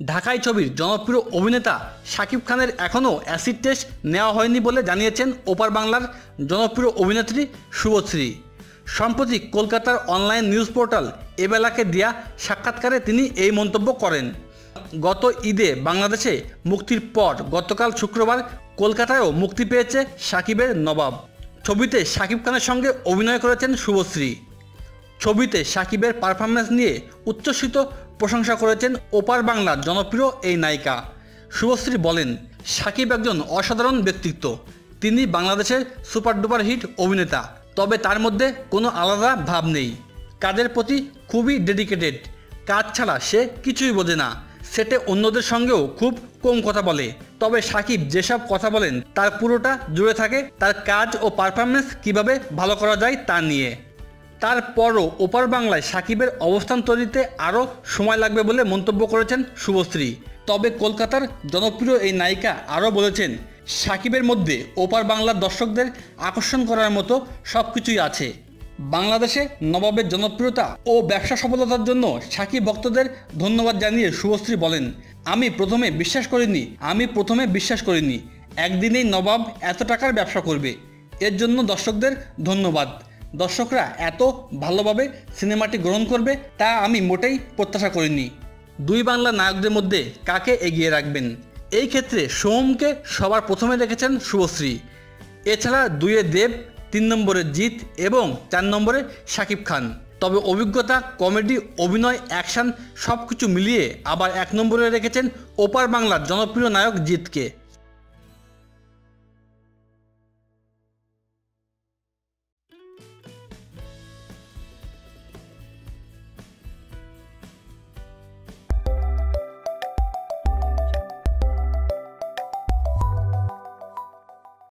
ঢাকাই ছবির জনপ্রিয় অভিনেতা শাকিব খানের এখনও অ্যাসিড টেস্ট নেওয়া হয়নি বলে জানিয়েছেন ওপার বাংলার জনপ্রিয় অভিনেত্রী শুভশ্রী। সম্প্রতি কলকাতার অনলাইন নিউজ পোর্টাল এবেলাকে দেয়া সাক্ষাৎকারে তিনি এই মন্তব্য করেন। গত ঈদে বাংলাদেশে মুক্তির পর গতকাল শুক্রবার কলকাতায়ও মুক্তি পেয়েছে শাকিবের নবাব। ছবিতে শাকিব খানের সঙ্গে অভিনয় করেছেন শুভশ্রী। ছবিতে শাকিবের পারফরম্যান্স নিয়ে উচ্ছ্বসিত প্রশংসা করেছেন ওপার বাংলার জনপ্রিয় এই নায়িকা। শুভশ্রী বলেন, শাকিব একজন অসাধারণ ব্যক্তিত্ব। তিনি বাংলাদেশের সুপার ডুপার হিট অভিনেতা, তবে তার মধ্যে কোনো আলাদা ভাব নেই। কাজের প্রতি খুবই ডেডিকেটেড। কাজ ছাড়া সে কিছুই বোঝে না। সেটে অন্যদের সঙ্গেও খুব কম কথা বলে, তবে শাকিব যেসব কথা বলেন তার পুরোটা জুড়ে থাকে তার কাজ ও পারফরম্যান্স কীভাবে ভালো করা যায় তা নিয়ে। তারপরও ওপার বাংলায় শাকিবের অবস্থান তৈরিতে আরও সময় লাগবে বলে মন্তব্য করেছেন শুভশ্রী। তবে কলকাতার জনপ্রিয় এই নায়িকা আরও বলেছেন, শাকিবের মধ্যে ওপার বাংলার দর্শকদের আকর্ষণ করার মতো সব কিছুই আছে। বাংলাদেশে নবাবের জনপ্রিয়তা ও ব্যবসা সফলতার জন্য শাকিব ভক্তদের ধন্যবাদ জানিয়ে শুভশ্রী বলেন, আমি প্রথমে বিশ্বাস করিনি একদিনেই নবাব এত টাকার ব্যবসা করবে। এর জন্য দর্শকদের ধন্যবাদ। দর্শকরা এত ভালোভাবে সিনেমাটি গ্রহণ করবে তা আমি মোটেই প্রত্যাশা করিনি। দুই বাংলা নায়কদের মধ্যে কাকে এগিয়ে রাখবেন? এই ক্ষেত্রে সোহমকে সবার প্রথমে রেখেছেন শুভশ্রী। এছাড়া 2-এ দেব, 3 নম্বরে জিৎ এবং 4 নম্বরে শাকিব খান। তবে অভিজ্ঞতা, কমেডি, অভিনয়, অ্যাকশন সব কিছু মিলিয়ে আবার 1 নম্বরে রেখেছেন ওপার বাংলার জনপ্রিয় নায়ক জিৎকে।